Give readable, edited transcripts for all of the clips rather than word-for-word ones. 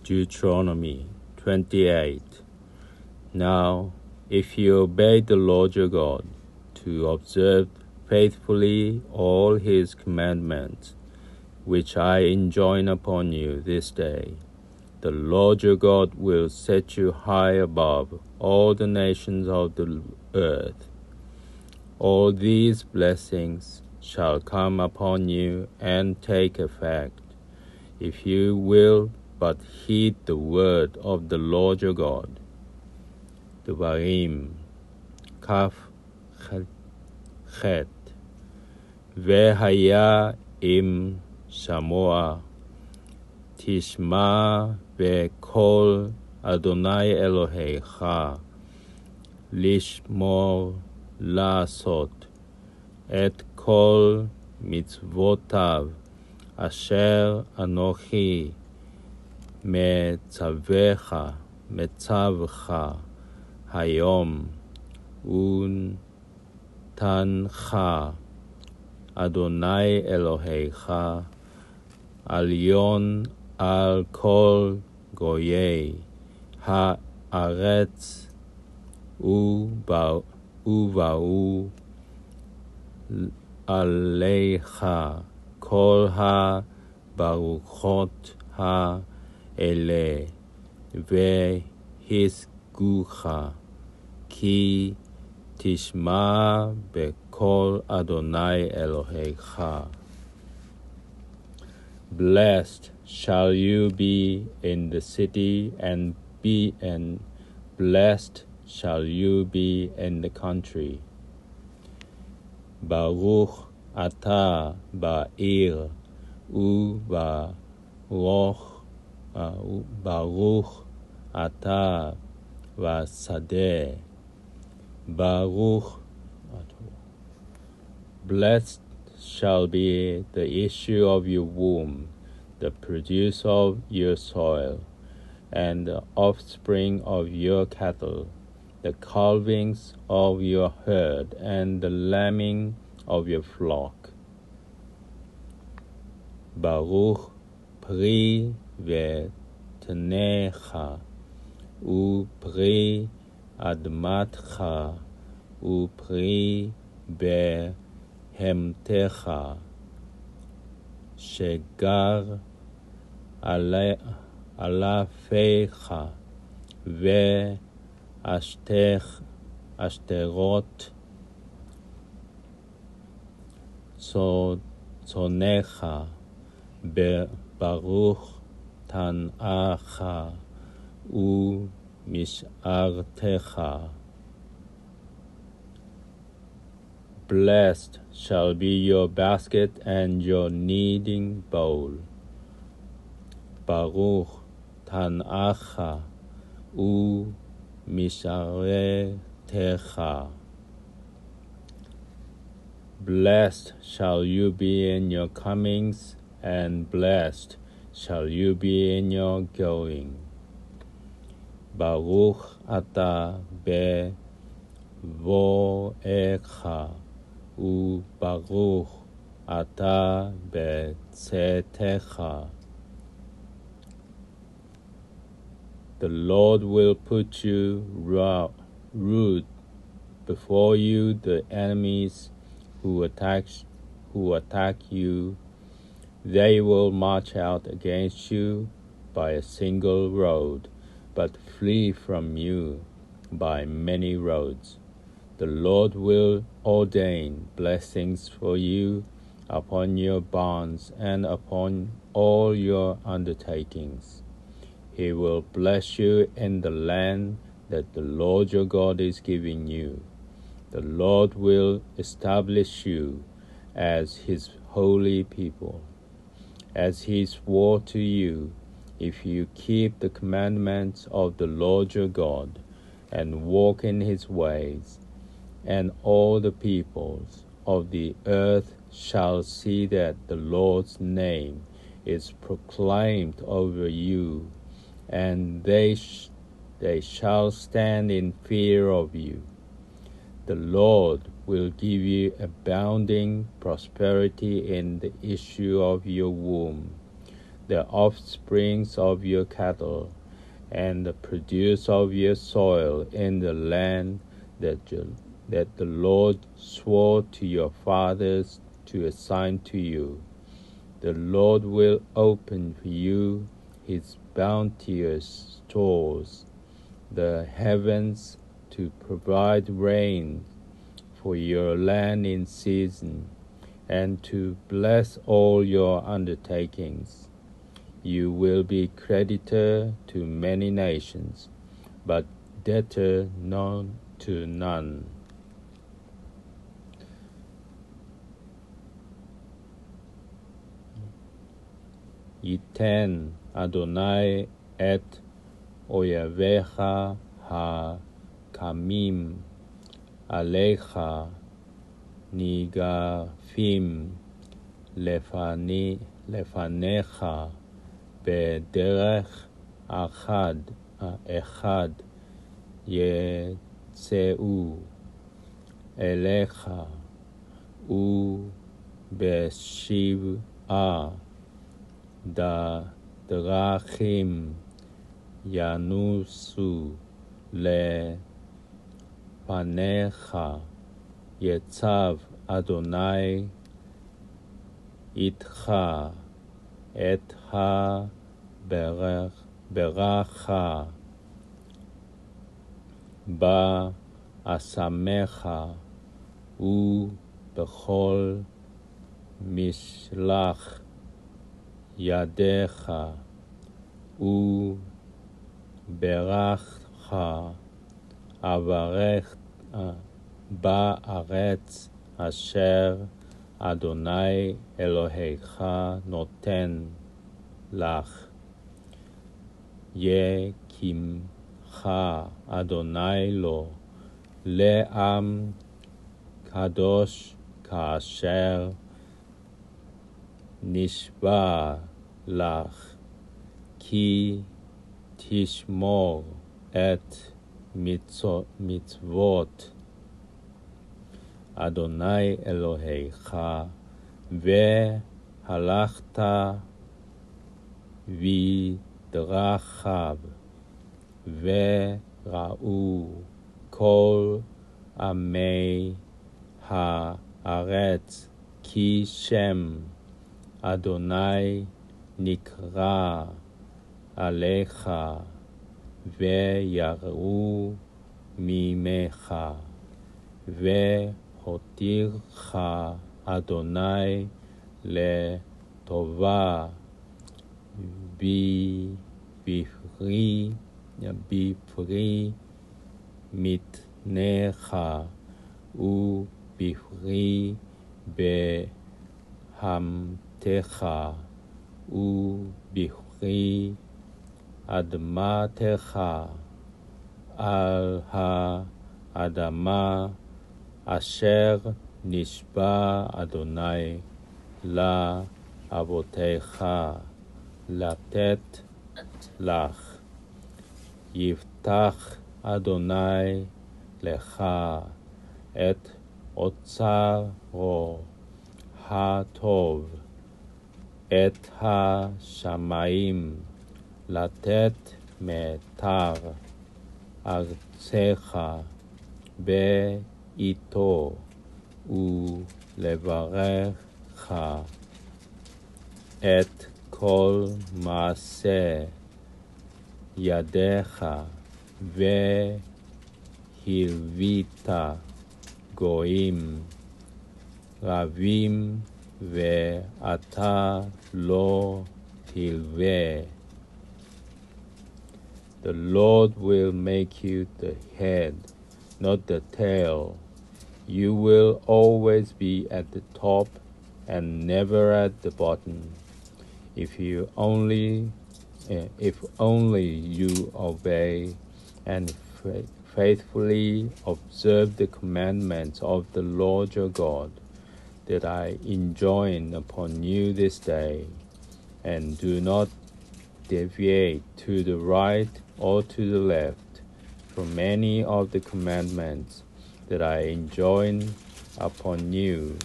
Deuteronomy 28. Now, if you obey the Lord your God, to observe faithfully all his commandments, which I enjoin upon you this day, the Lord your God will set you high above all the nations of the earth. All these blessings shall come upon you and take effect, if you will but heed the word of the Lord your God. דברים כ"ח והיה אם שמוע תשמע בקול אדוני אלוהיך לשמור לעשות את כל מצוותיו אשר אנוכי מצווך היום ונתנך אדוני אלוהיך עליון על כל גויי הארץ ובאו עליך כל הברוכות האלה והשגוך כי תשמע בקול אדוני אלוהיך. Blessed shall you be in the city and blessed shall you be in the country. ברוך אתה בעיר וברוך אתה בשדה. Blessed shall be the issue of your womb, the produce of your soil, and the offspring of your cattle, the calvings of your herd, and the lambing of your flock. Baruch pri ותנך, ופרי אדמתך, ופרי בהמתך, שגר עליך, ואשתרות צונך, ברוך תנאך ומשארתך. Blessed shall be your basket and your kneading bowl. Baruch תנאך ומשארתך. Blessed shall you be in your comings, and blessed shall you be in your going. Baruch ata bevōecha, ubaruch ata betzetecha. The Lord will put you root before you the enemies who attack you. They will march out against you by a single road, but flee from you by many roads. The Lord will ordain blessings for you upon your barns and upon all your undertakings. He will bless you in the land that the Lord your God is giving you. The Lord will establish you as his holy people, as he swore to you, if you keep the commandments of the Lord your God and walk in his ways. And all the peoples of the earth shall see that the Lord's name is proclaimed over you, and they shall stand in fear of you. The Lord will give you abounding prosperity in the issue of your womb, the offsprings of your cattle, and the produce of your soil in the land that the Lord swore to your fathers to assign to you. The Lord will open for you his bounteous stores, the heavens, to provide rain for your land in season, and to bless all your undertakings. You will be creditor to many nations, but debtor to none. ייתן אדוני את אויביך הקמים עליך ניגפים לפניך בדרך אחד יצאו אליך ובשבעה דרכים ינוסו לפניך יצב אדוני איתך את הברכה באשמך ובכל משלח ידיך וברך אברך בארץ אשר אדוני אלוהיך נותן לך. יקימך אדוני לו לעם קדוש כאשר נשבע לך, כי תשמור את מצוות אדוני אלוהיך והלכת בדרכיו, וראו כל עמי הארץ כי שם אדוני נקרא עליך, ויראו ממך, והותירך אדוני לטובה בפרי מתניך ובפרי בהמתך ובפרי אדמתך על האדמה אשר נשבע אדוני לאבותיך לתת לך. יפתח אדוני לך את אוצרו הטוב, את השמיים, לתת מטר ארצך בעתו ולברך את כל מעשה ידיך, והלווית גויים רבים ואתה לא תלווה. The Lord will make you the head, not the tail. You will always be at the top and never at the bottom. If only you obey and faithfully observe the commandments of the Lord your God that I enjoin upon you this day, and do not deviate to the right or to the left from any of the commandments that I enjoin upon you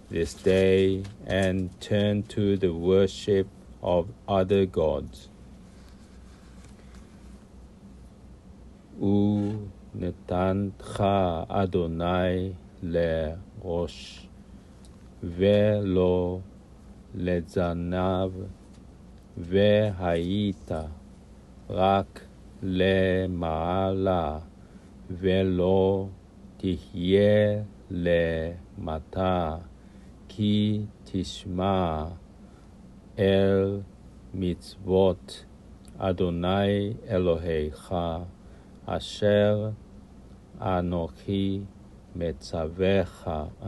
this day, and turn to the worship of other gods. ונתנך אדוני לראש, ולא לזנב, והיית רק למעלה, ולא תהיה למטה, כי תשמע אל מצוות אדוני אלוהיך, אשר אנוכי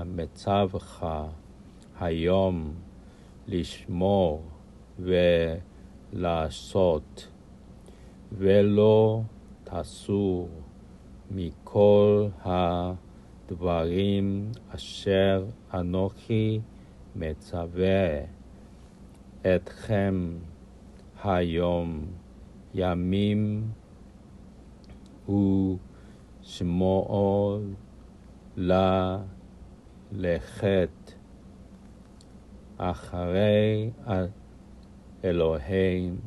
מצווך היום לשמור ולעשות, ולא תסור מכל הדברים אשר אנוכי מצווה אתכם היום, ימים ושמור ללכת אחרי אלוהים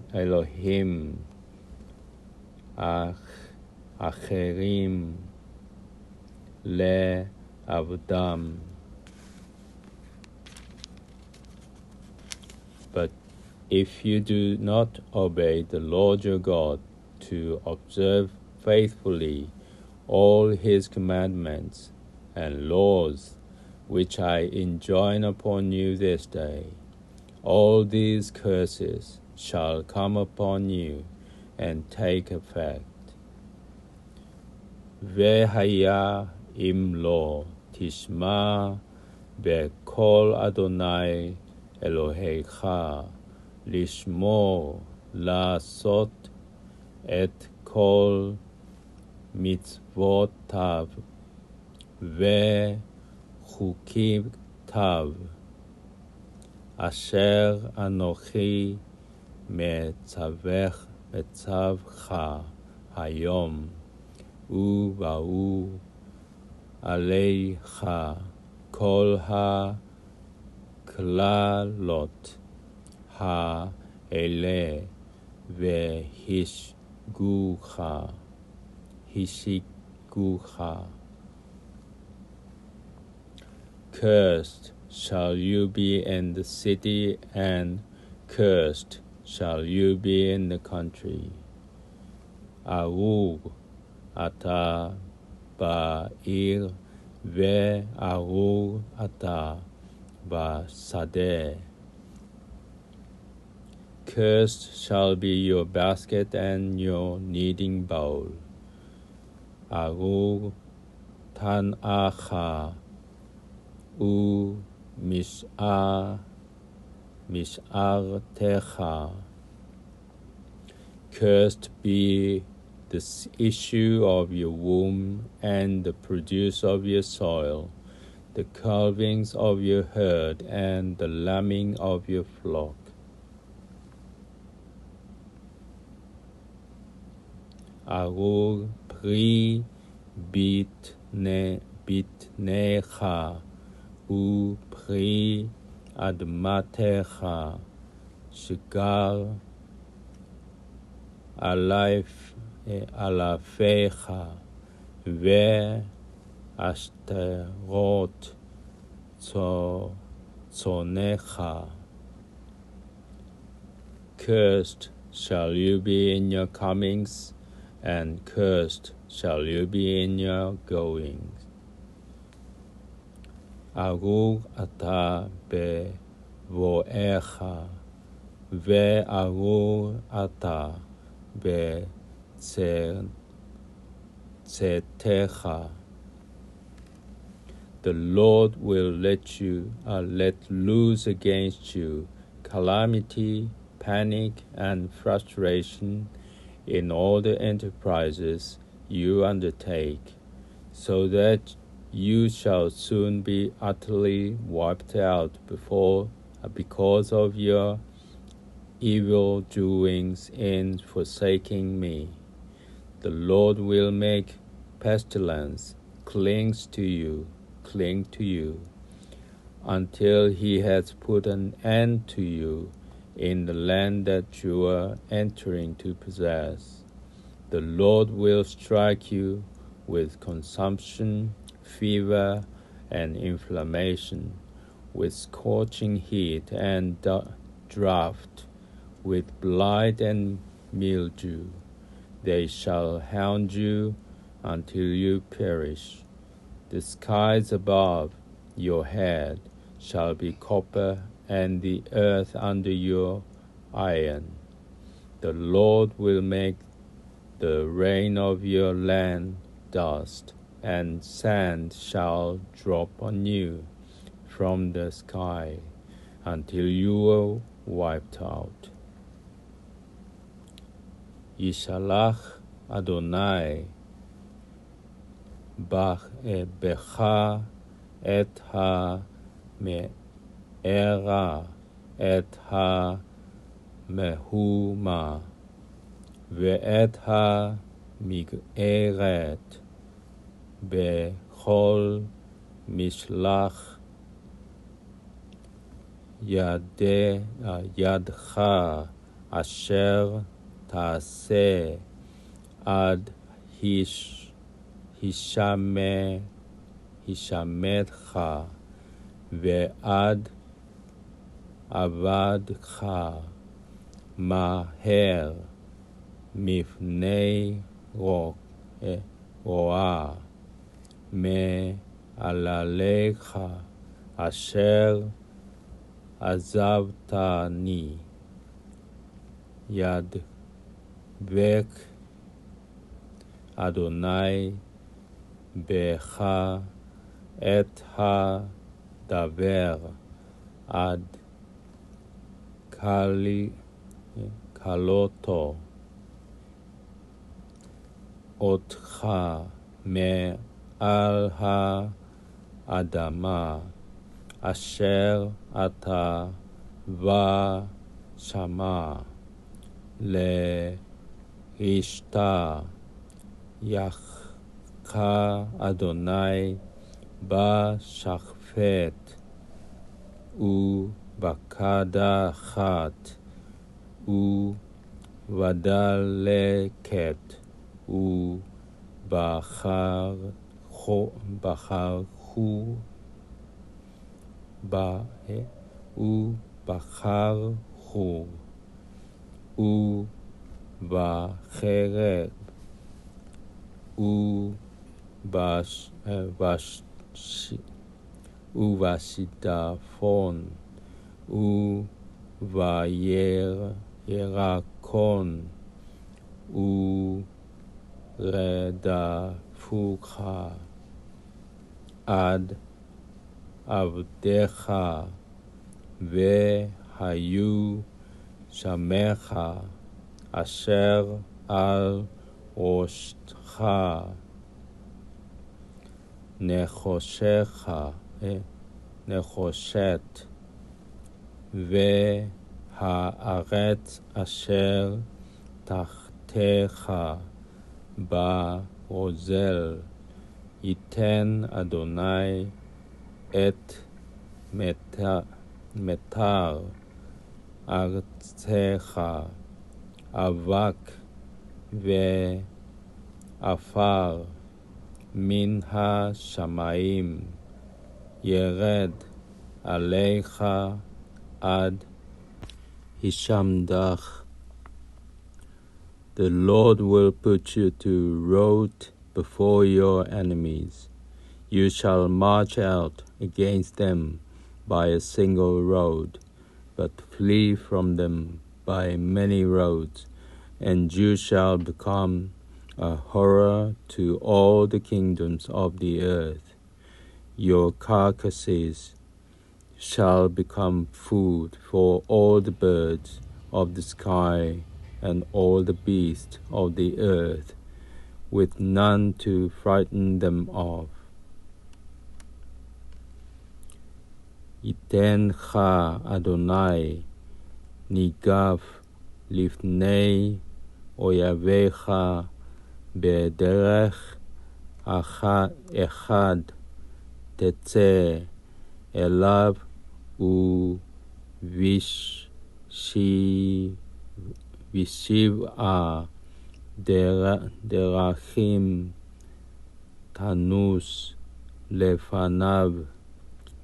אחרים לעבדם. But if you do not obey the Lord your God to observe faithfully all his commandments and laws which I enjoin upon you this day, all these curses shall come upon you and take effect. והיה אם לא תשמע בקול אדוני אלוהיך לשמור לעשות את כל מצוותיו וחוקיותיו אשר אנוכי מצווך היום, ובאו עליך כל הקללות האלה והשגוך. Cursed shall you be in the city, and cursed shall you be in the country. ארור אתה בעיר, וארור אתה בשדה. Cursed shall be your basket and your kneading bowl. ארור תנעך ומשארתך. Cursed be the issue of your womb and the produce of your soil, the calvings of your herd and the lambing of your flock. ארור פרי בטנך ופרי אדמתך, שגר עליך, והשטרות צונך. Cursed shall you be in your comings, and cursed shall you be in your goings. ארור אתה בבואך, וארור אתה בצאתך. The Lord will let loose against you calamity, panic, and frustration in all the enterprises you undertake, so that you shall soon be utterly wiped out because of your evil doings in forsaking me. The Lord will make pestilence cling to you, until he has put an end to you in the land that you are entering to possess. The Lord will strike you with consumption, fever, and inflammation, with scorching heat and drought, with blight and mildew. They shall hound you until you perish. The skies above your head shall be copper, and the earth under your iron. The Lord will make the rain of your land dust, and sand shall drop on you from the sky until you are wiped out. Yishalach Adonai bech et ha-me'era et ha-mehuma ואת המגערת בכל משלח ידך אשר תעשה עד הישמתך ועד עבדך מהר מפני רוע מעלליך אשר עזבתני ידבק אדוני בך את הדבר עד כלותו אותך מעל האדמה אשר אתה ושמה לרשתה יך אדוני בשחפת ובקדחת ובדלקת ובחרחו ובחרב ובשיטפון ובירקון ורדפוך עד עבדך והיו שמך אשר על ראשך נחושת והארץ אשר תחתיך ברוזל ייתן אדוני את מטר ארצך אבק ועפר מן השמיים ירד עליך עד הישמדך. The Lord will put you to rout before your enemies. You shall march out against them by a single road, but flee from them by many roads, and you shall become a horror to all the kingdoms of the earth. Your carcasses shall become food for all the birds of the sky and all the beasts of the earth, with none to frighten them off. ייתנך אדוני ניגף לפני אויביך בדרך אחד תצא אליו ובשלום ושבעה דרכים תנוס לפניו,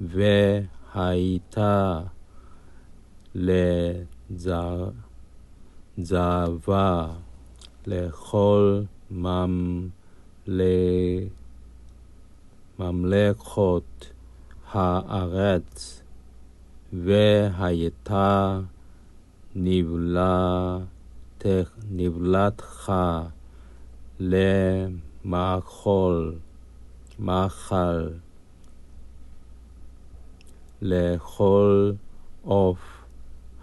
והייתה לזהבה לכל ממלכות הארץ, והייתה נבלתך למאכל לכל עוף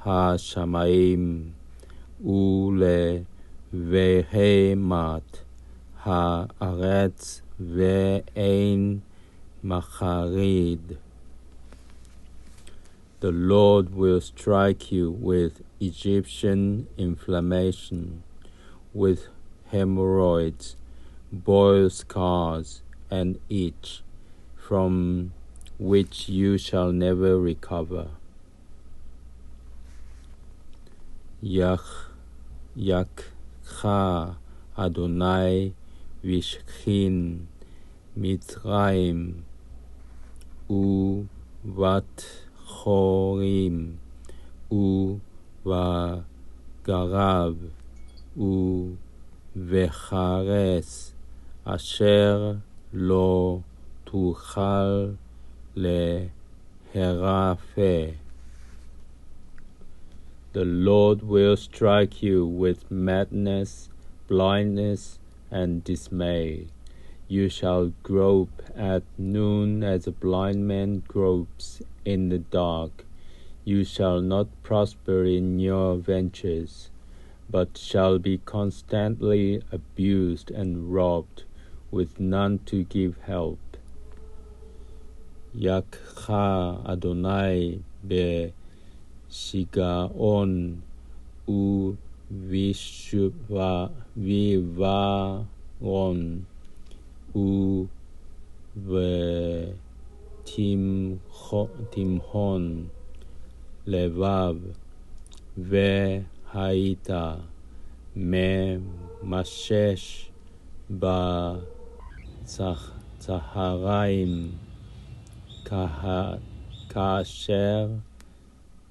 השמיים ולבהמת הארץ, ואין מחריד. The Lord will strike you with Egyptian inflammation, with hemorrhoids, boil scars, and itch, from which you shall never recover. yakcha Adonai vishchin Mitzrayim uvat chorim uvagarav uvechares asher lo tuchal leherafe. The Lord will strike you with madness, blindness, and dismay. You shall grope at noon as a blind man gropes in the dark. You shall not prosper in your ventures, but shall be constantly abused and robbed, with none to give help. Yakcha Adonai be שיגעון וויוורון ותימהון לבב, והיית ממשש בצהריים כאשר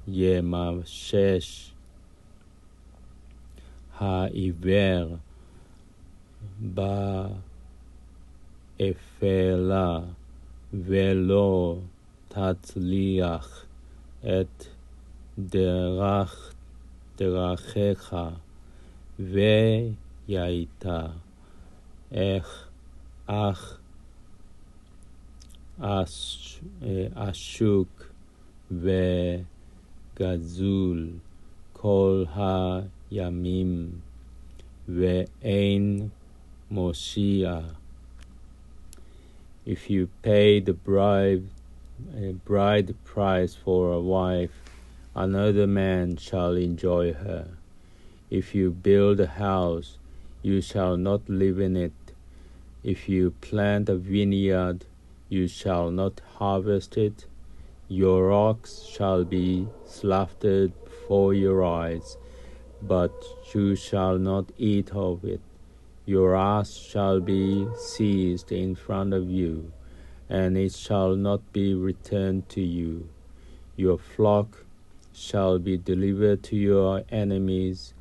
ימשש העיוור באפלה, ולא תצליח את דרכיך, והיית אך עשוק וגזול כל הימים, ואין מושיע. If you pay the bride price for a wife, another man shall enjoy her. If you build a house, you shall not live in it. If you plant a vineyard, you shall not harvest it. Your ox shall be slaughtered before your eyes, but you shall not eat of it. Your ass shall be seized in front of you, and it shall not be returned to you. Your flock shall be delivered to your enemies,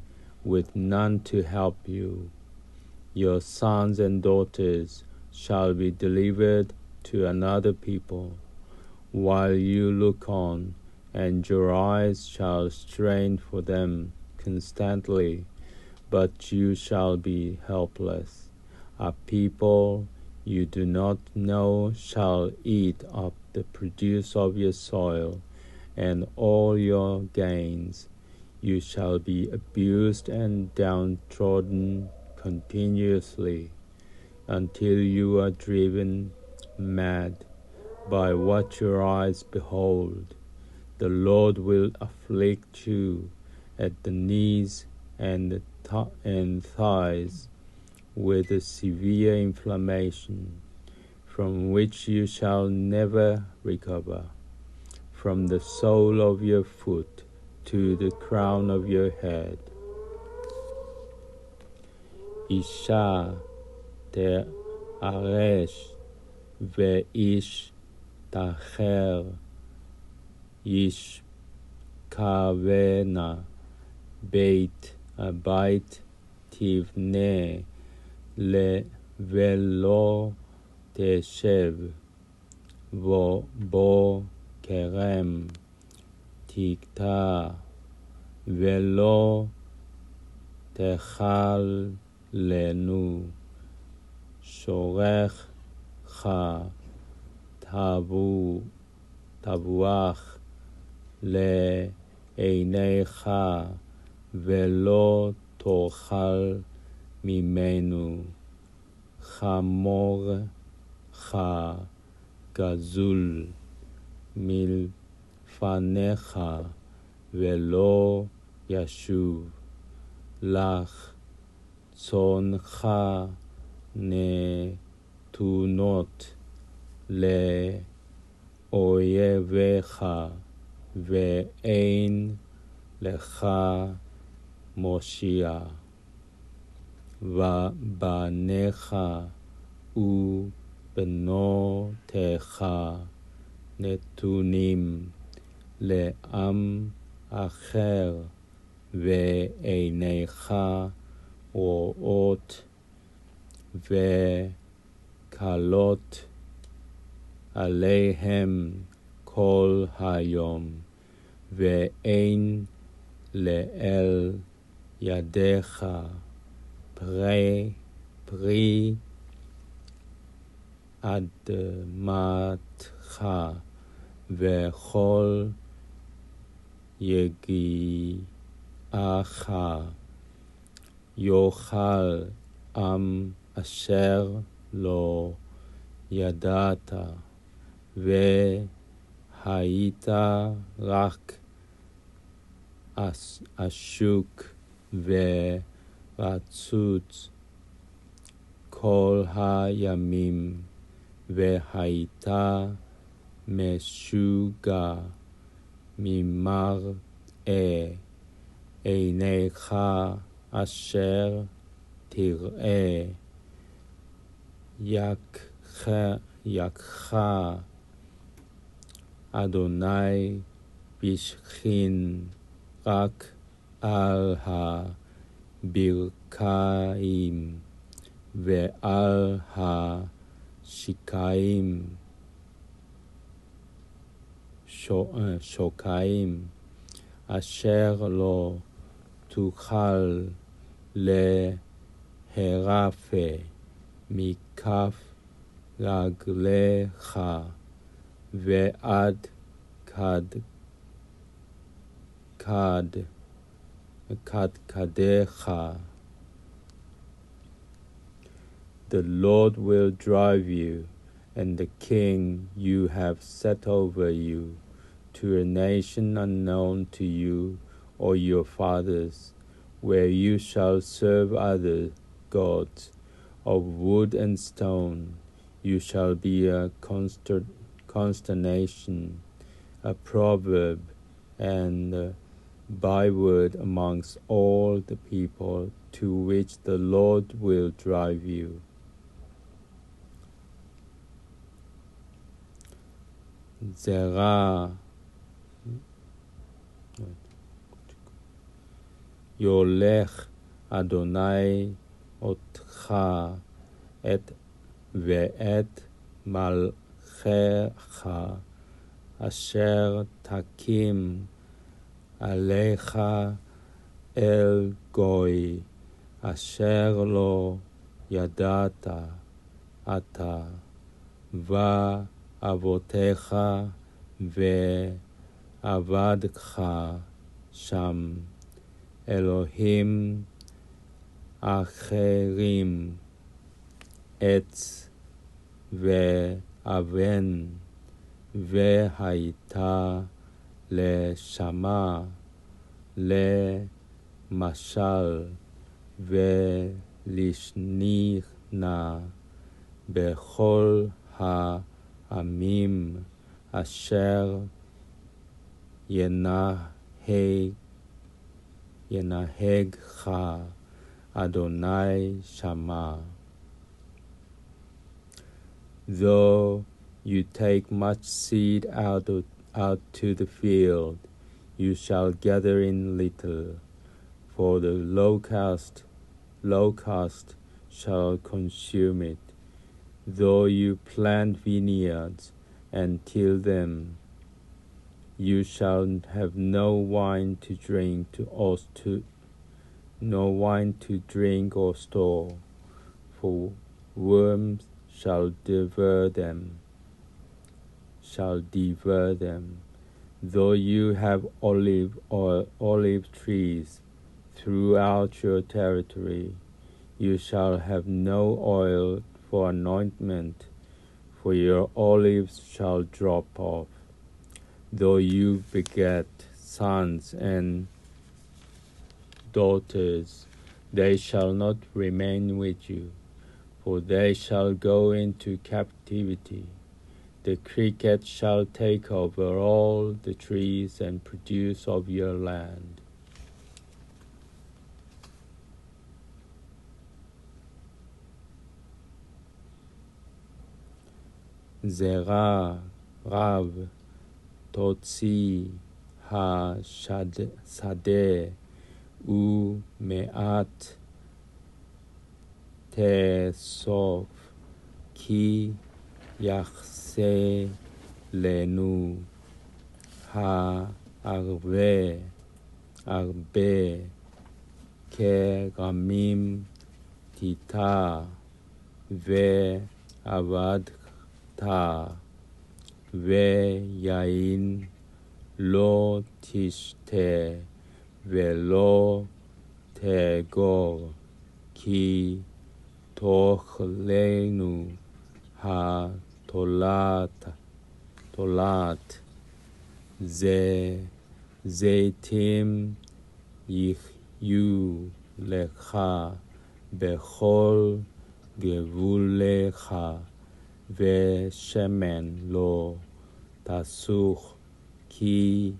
with none to help you. Your sons and daughters shall be delivered to another people, while you look on, and your eyes shall strain for them constantly, but you shall be helpless. A people you do not know shall eat up the produce of your soil, and all your gains. You shall be abused and downtrodden continuously, until you are driven mad by what your eyes behold. The Lord will afflict you at the knees and thighs with a severe inflammation, from which you shall never recover, from the sole of your foot to the crown of your head. אישה תארש ואיש תאחר ישכבנה הבית תבנה ולא תשב בו כרם תקטע ולא תאכלנו שורך תבוח לעיניך ולא תאכל ממנו חמורך גזול מלפניך ולא ישוב לך צונך נתונות לאויביך ואין לך מושיע ובניך ובנותיך נתונים לעם אחר ועיניך רואות וקלות עליהם כל היום ואין לאל ידיך פרי אדמתך וכל יגיעך יאכל עם אשר לא ידעת והיית רק עשוק ורצוץ כל הימים והיית משוגע ממראה עיניך אשר תראה יכך אדוני בשכין רק על הברכיים ועל השיקיים שוקיים אשר לא תוכל להרפה מכף רגליך ועד קדקדך. The Lord will drive you and the king you have set over you to a nation unknown to you or your fathers, where you shall serve other gods of wood and stone. You shall be a consternation, a proverb, and a byword amongst all the people to which the Lord will drive you. זרע יולך אדוני אותך ואת מלכך אשר תקים עליך אל גוי אשר לא ידעת אתה ואבותיך ועבדך שם אלוהים אחרים עץ ואבן והייתה לשמה למשל ולשנינה בכל העמים אשר ינהגו ינהגך Adonai Shama. Though you take much seed out to the field, you shall gather in little, for the locust shall consume it. Though you plant vineyards and till them, you shall have no wine to drink or store, for worms shall devour them. Though you have olive trees throughout your territory, you shall have no oil for anointment, for your olives shall drop off. Though you beget sons and daughters, they shall not remain with you, for they shall go into captivity. The cricket shall take over all the trees and produce of your land. זרע רב תוציא השדה ומעט תאסוף, כי יחסה לנו הרבה כרמים תיטע ועבדת ויין לא תשתה ולא תאגור, כי תאכלנו התולעת. זיתים יהיו לך בכל גבולך, ושמן לא תסוך, כי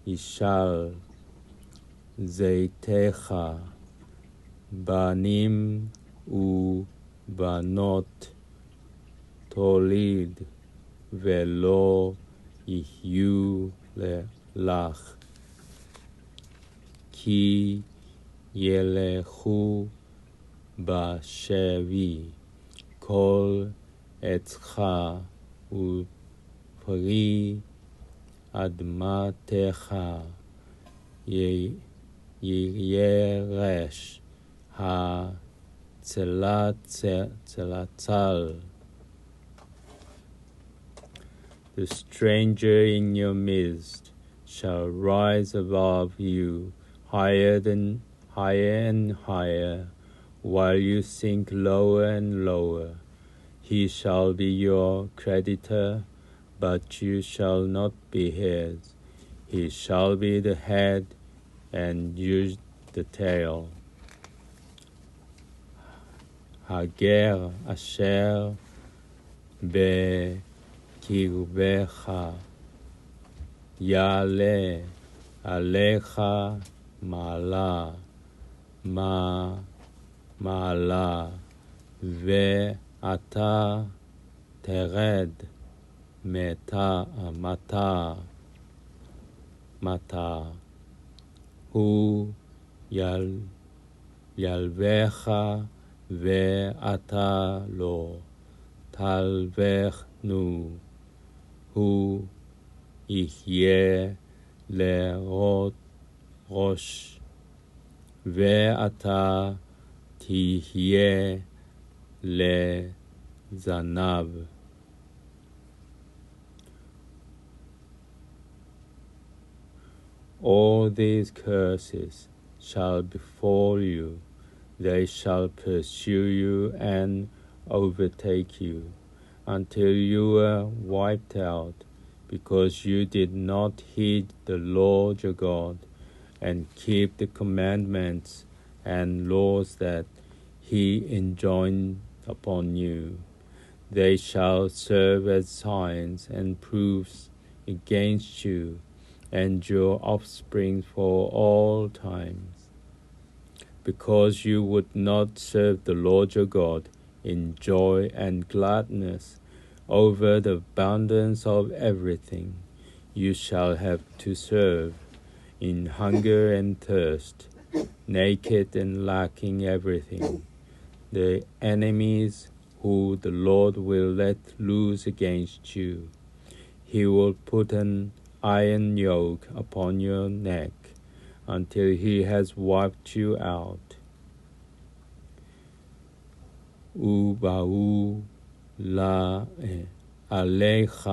ישל זיתך. בנים ובנות תוליד, ולא יהיו לך, כי ילכו בשבי כל עצך ופרי אדמתך ירש הצלצל. The stranger in your midst shall rise above you, higher and higher, while you sink lower and lower. He shall be your creditor, but you shall not be his. He shall be the head, and you the tail. הגר אשר בקרבך יעלה עליך מעלה, ואתה תרד מטה. הוא ילבך ואתה לא תלבנו. הוא יהיה לראש, ואתה תהיה לזנב. All these curses shall befall you. They shall pursue you and overtake you, until you are wiped out, because you did not heed the Lord your God, and keep the commandments and laws that he enjoined upon you. They shall serve as signs and proofs against you and your offspring for all times. because you would not serve the Lord your God in joy and gladness over the abundance of everything. You shall have to serve in hunger and thirst, naked and lacking everything. The enemies who the Lord will let loose against you. He will put an iron yoke upon your neck until he has wiped you out. ובאו עליך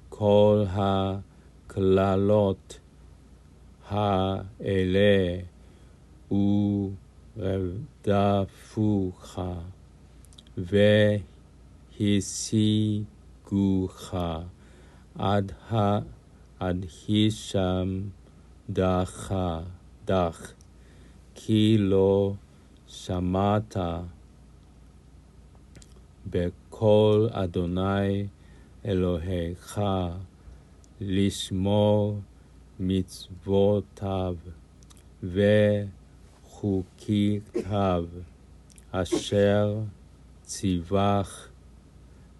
כל הקללות האלה ורדפוך והשיגוך עד הישמדך כי לא שמעת בקול אדוני אלוהיך לשמור מצוותיו וחוקיו אשר ציווך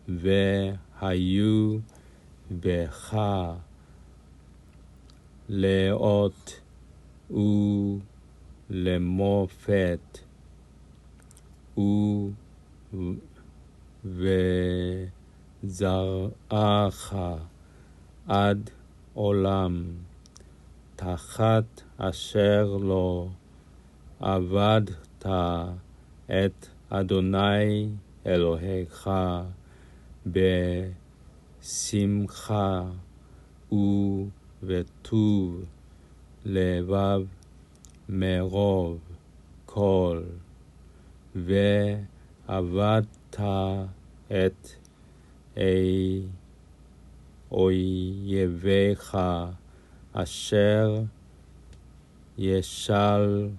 והיו בך לאות ולמופת וזרעך עד עולם, תחת אשר לא עבדת את אדוני אלוהיך בשמחה ובטוב לבב מרוב כל, ועבדת את אויביך אשר ישלחנו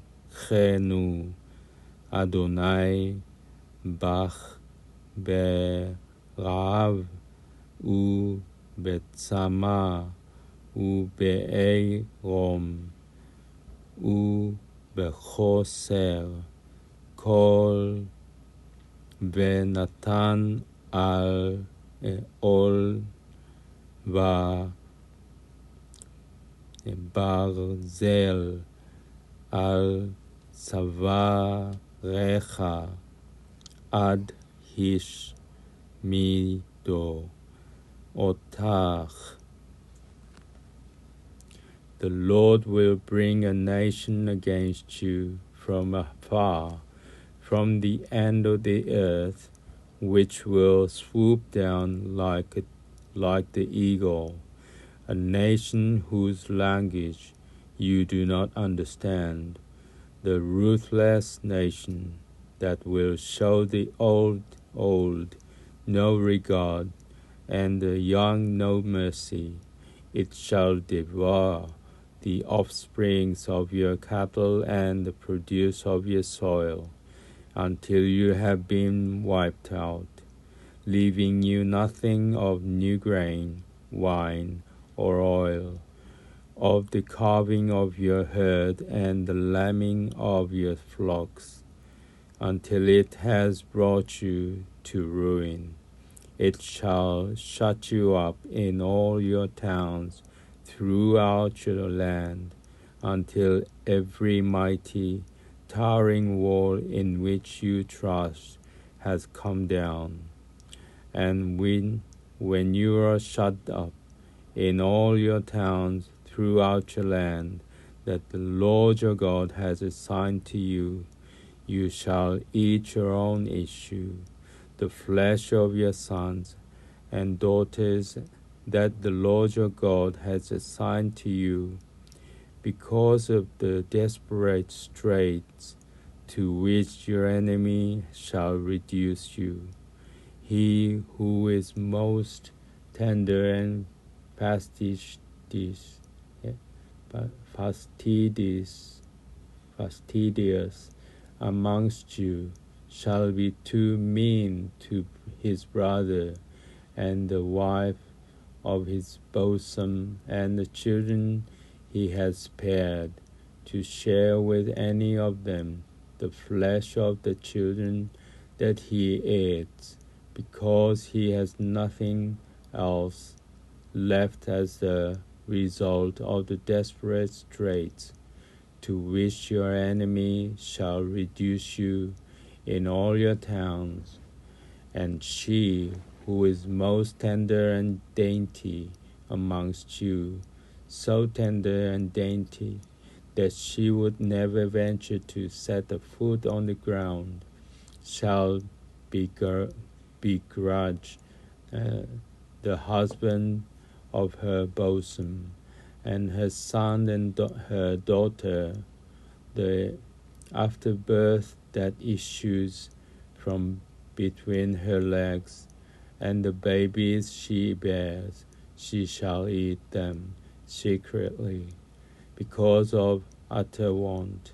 אדוני בך ברעב ובצמא ובעירום ובחוסר כל, ונתן על עול וברזל על צווארך עד השמידו אותך. The Lord will bring a nation against you from afar, from the end of the earth, which will swoop down like the eagle, a nation whose language you do not understand, the ruthless nation that will show the old no regard, and the young no mercy. It shall devour the offsprings of your cattle and the produce of your soil, until you have been wiped out, leaving you nothing of new grain, wine, or oil, of the calving of your herd and the lambing of your flocks, until it has brought you to ruin. It shall shut you up in all your towns throughout your land, until every mighty, towering wall in which you trust has come down. And when you are shut up in all your towns throughout your land that the Lord your God has assigned to you, you shall eat your own issue, the flesh of your sons and daughters that the Lord your God has assigned to you, because of the desperate straits to which your enemy shall reduce you. He who is most tender and fastidious amongst you shall be too mean to his brother, and the wife of his bosom and the children he has spared, to share with any of them the flesh of the children that he eats, because he has nothing else left as the result of the desperate straits to which your enemy shall reduce you in all your towns. And she who is most tender and dainty amongst you, so tender and dainty that she would never venture to set a foot on the ground, shall begrudge the husband of her bosom, and her son and her daughter, the afterbirth that issues from between her legs, and the babies she bears. She shall eat them secretly, because of utter want,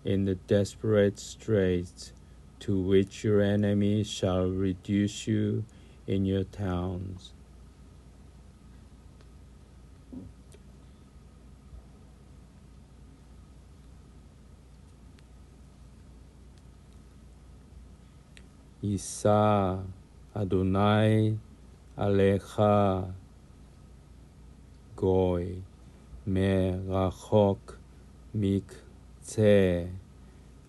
in the desperate straits to which your enemy shall reduce you in your towns. יישא אדוני עליך גוי מרחוק מקצה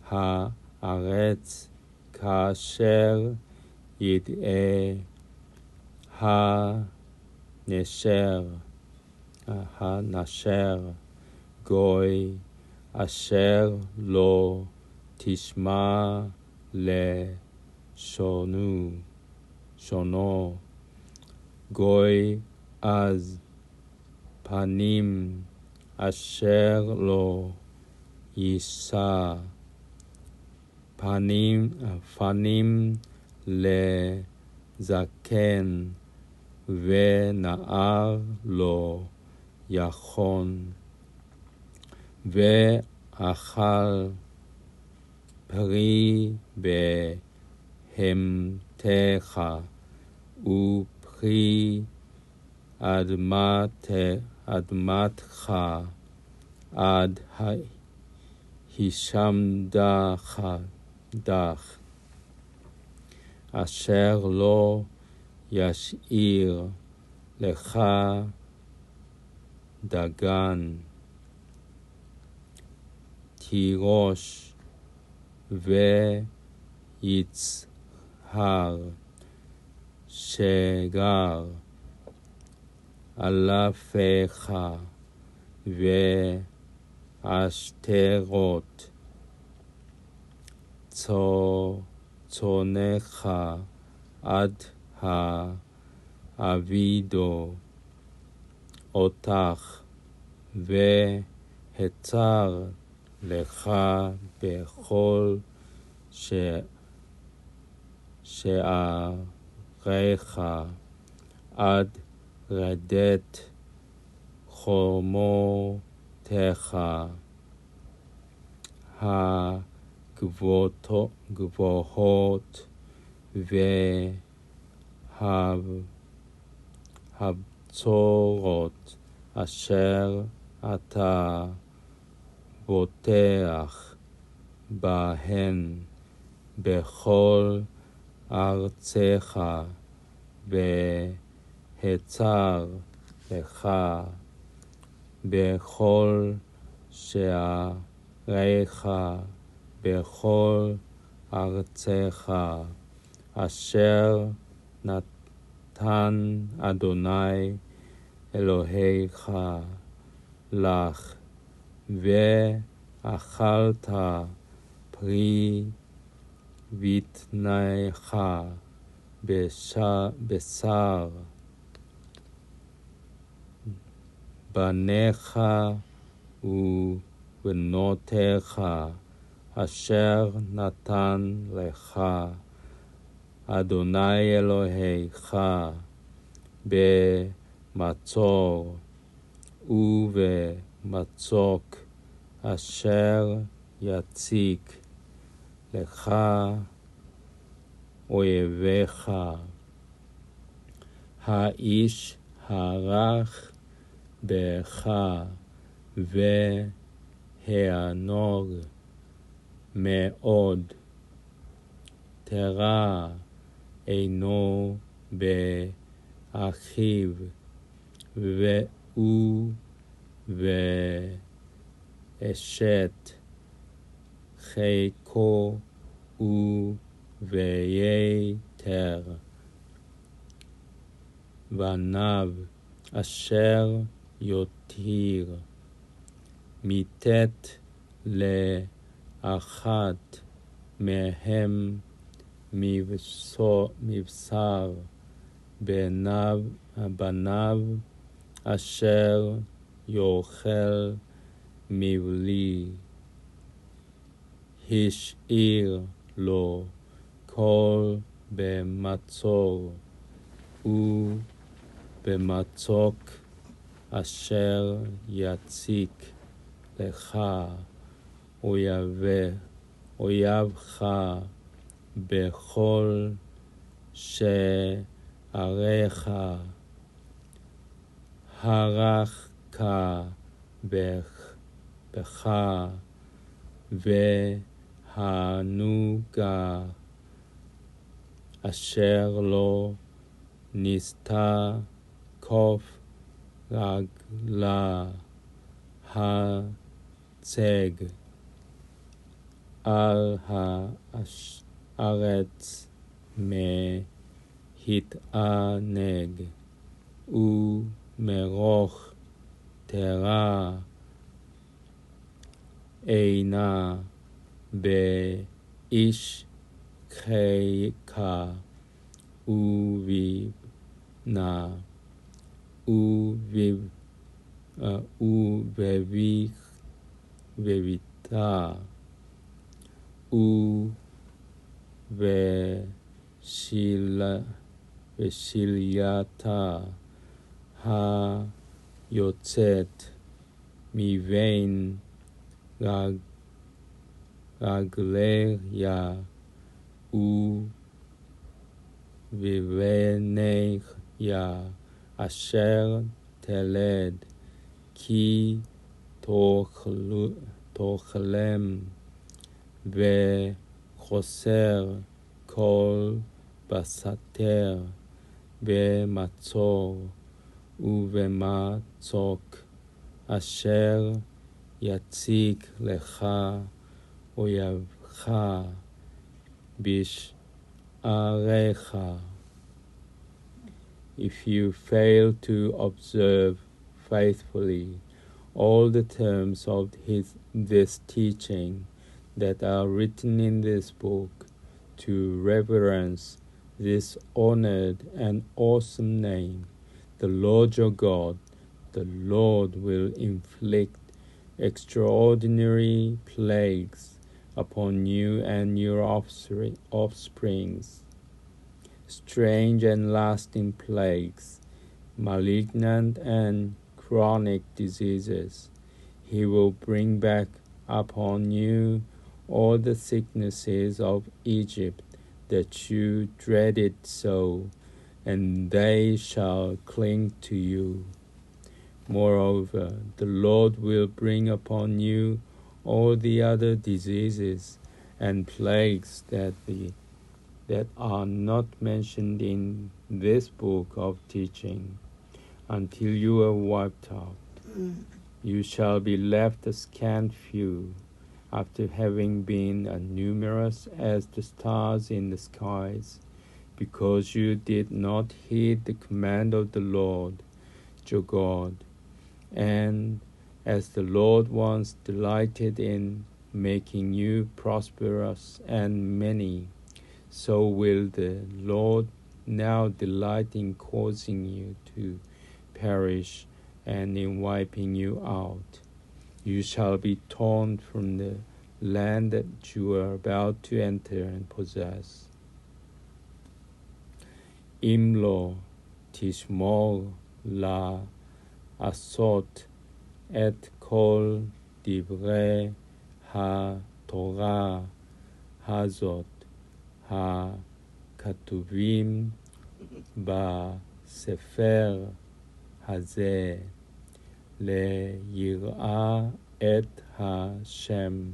הארץ, כאשר ידעה הנשר גוי אשר לא תשמע שונו גוי אז פנים אשר לא יישא פנים לזקן ונער לא יכון, ואכל פרי בהמתך ופרי אדמתך עד הישמדך אשר לא ישאיר לך דגן, תירוש ויצהר שגר אלפיך ועשתרות צונך עד האבידו אותך, והצר לך בכל שעריך עד רדת חומותיך הגבוהות והבצורות אשר אתה בוטח בהן בכל ארצך, והצר לך בכל שעריך בכל ארצך אשר נתן אדוני אלוהיך לך, ואכלת פרי בטנך בשר בניך ובנותיך אשר נתן לך אדוני אלוהיך במצור ובמצוק אשר יציק לך אויביך. האיש הרך בך הענוג מאוד, תרע אינו באחיו, והוא ואשת חיקו וביתר בניו אשר יותיר מיתת לאחת מהם מבשר בניו אשר יאכל מבלי, השאיר לו כל במצור ובמצוק אשר יציק לך אויבך בכל שעריך, הרחק בך והנוגה אשר לא נסתה כף רגלה הצג על הארץ מהתענג ומרוך תרע עינה באיש חיקה ובבנה ובביתה ושלייתה היוצאת מבין רגליה ובבניה אשר תלד, כי תאכלם וחוסר כל בסתר במצור ובמצוק אשר יציק לך אויבך בשעריך. If you fail to observe faithfully all the terms of this teaching that are written in this book, to reverence this honored and awesome name, the Lord your God, the Lord will inflict extraordinary plagues upon you and your offsprings, strange and lasting plagues, malignant and chronic diseases. He will bring back upon you all the sicknesses of Egypt that you dreaded so, and they shall cling to you. Moreover, the Lord will bring upon you all the other diseases and plagues that are not mentioned in this book of teaching, until you are wiped out. You shall be left a scant few, after having been as numerous as the stars in the skies, because you did not heed the command of the Lord your God. And as the Lord once delighted in making you prosperous and many, so will the Lord now delight in causing you to perish and in wiping you out. You shall be torn from the land that you are about to enter and possess. אם לא תשמור לעשות את כל דברי התורה הזאת הכתובים בספר הזה, ליראה את השם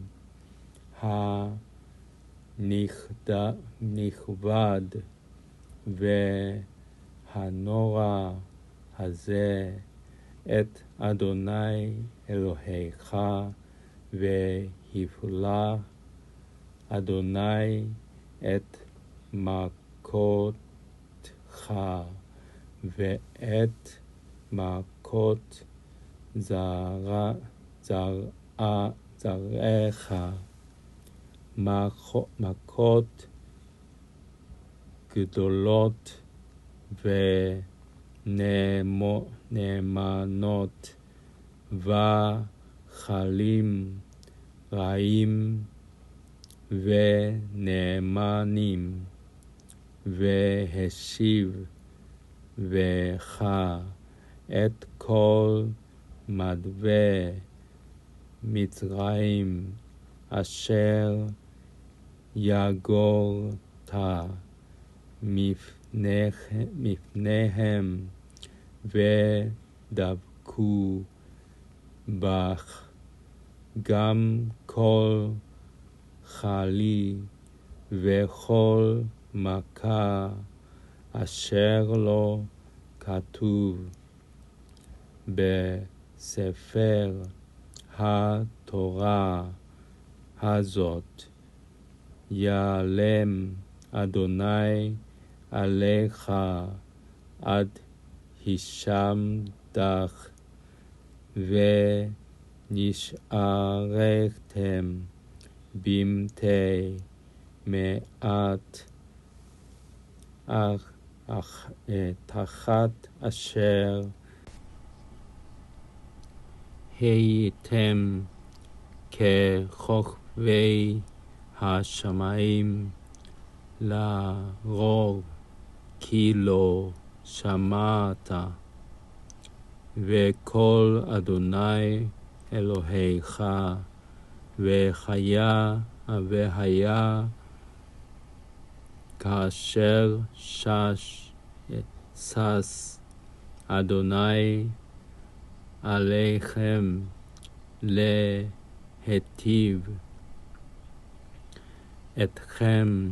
הנכבד והנורא הזה את אדוני אלוהיך, והפלה אדוני את מכותך ואת מכות זרעך, מכות גדולות ונאמנות, וחלים רעים ונאמנים, והשיב בך את כל מדווה מצרים אשר יגורת מפניהם, ודבקו בך גם כל חלי וכל מכה אשר לא כתוב בספר התורה הזאת, יעלם אדוני עליך עד הישמתך, ונשארתם במתי מעט תחת אשר הייתם ככוכבי השמיים, לרוב כי לא שמעת, וקול אדוני אלוהיך והיה כאשר שש אדוני עליכם להיטיב אתכם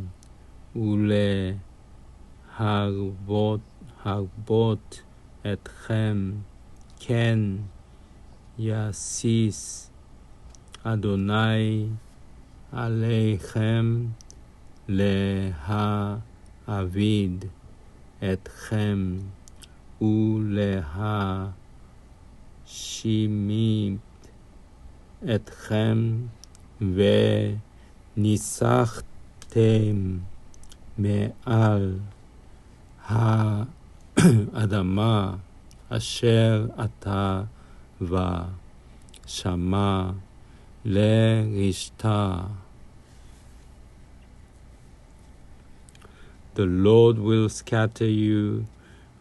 ולהרבות אתכם, כן יסיס אדוני עליכם להעביד אתכם ולהשימית אתכם, וניסחתם מעל האדמה אשר אתה ושמה לרשתה. The Lord will scatter you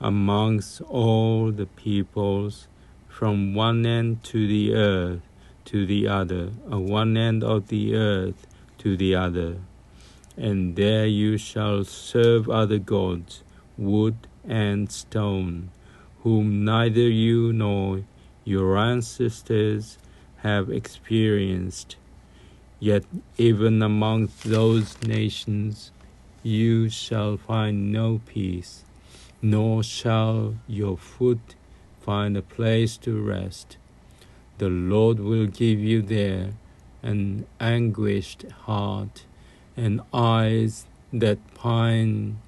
amongst all the peoples, from one end to the earth to the other, one end of the earth to the other. And there you shall serve other gods, wood and stone, whom neither you nor your ancestors have experienced. Yet even among those nations you shall find no peace, nor shall your foot find a place to rest. The Lord will give you there an anguished heart, and eyes that pine,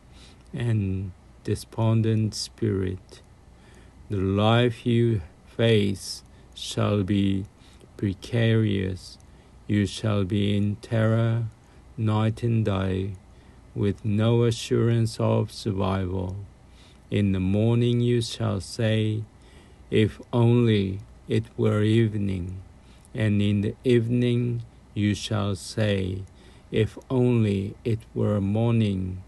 and despondent spirit. The life you face shall be precarious. You shall be in terror night and day, with no assurance of survival. In the morning you shall say, if only it were evening. And in the evening you shall say, if only it were morning,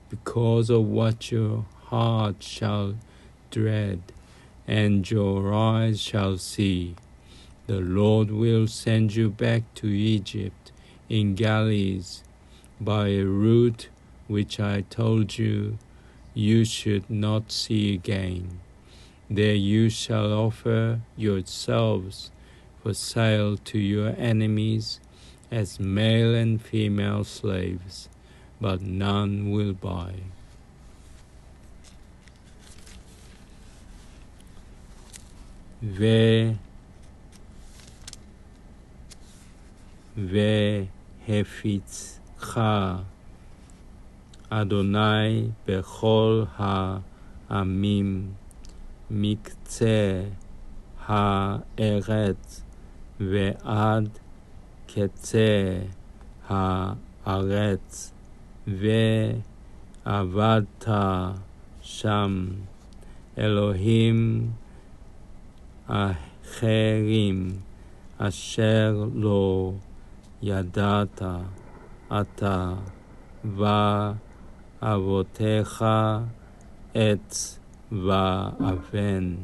because of what your heart shall dread, and your eyes shall see. The Lord will send you back to Egypt in galleys, by a route which I told you you should not see again. There you shall offer yourselves for sale to your enemies as male and female slaves, but none will buy. והפיצך אדוני בכל העמים מקצה הארץ ועד קצה הארץ, ועבדת שם אלוהים אחרים אשר לא ידעת אתה ואבותיך עץ ואבן,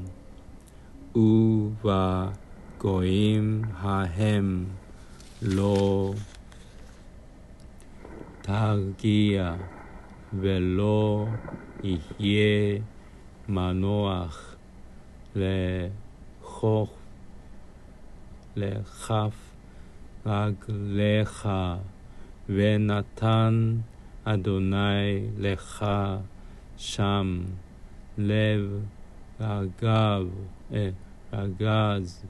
ובגויים ההם לא תרגיע, ולא יהיה מנוח לכף רגליך, ונתן אדוני לך שם לב רגז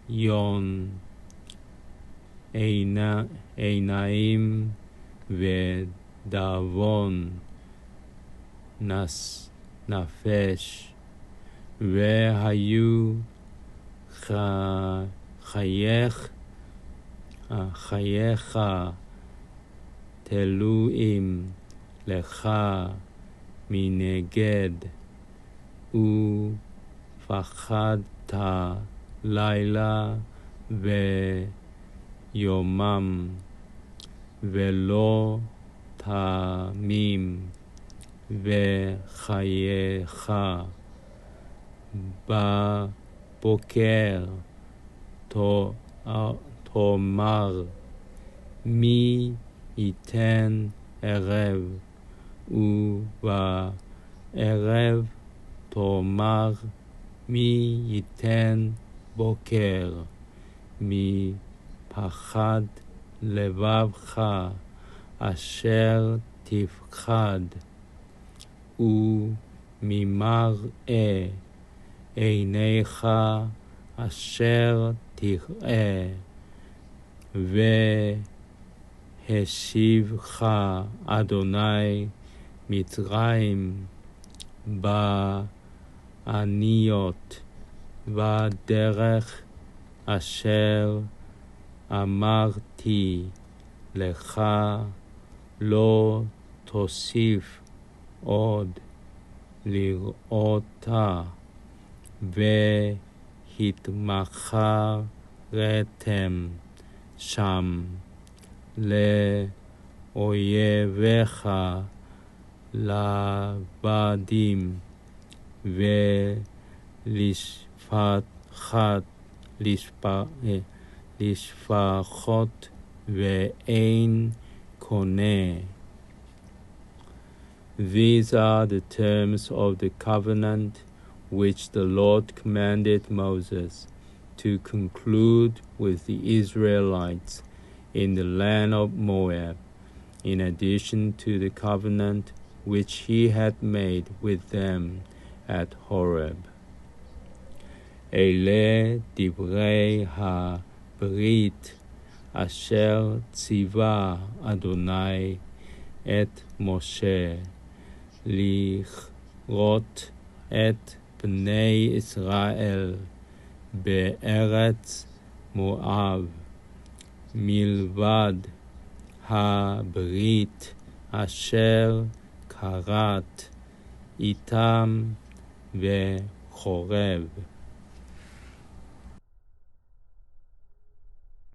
וכיליון עיניים ודאבון נפש, והיו חייך תלויים לך מנגד, ופחדת לילה ויומם, ולא תמים וחייך בבוקר תאמר מי ייתן ערב, ובערב תאמר מי ייתן בוקר, מפחד לבבך אשר תפחד, וממראה עיניך אשר תראה, והשיבך אדוני מצרים בעניות, בדרך אשר אמרתי לך לא תוסיף עוד לראותה, והתמכרתם שם לאויביך לעבדים, לשפחות ואין קונה. These are the terms of the covenant which the Lord commanded Moses to conclude with the Israelites in the land of Moab, in addition to the covenant which he had made with them at Horeb. אלה דברי הברית אשר ציווה אדוני את משה לכרות את בני ישראל בארץ מואב, מלבד הברית אשר כרת איתם בחורב.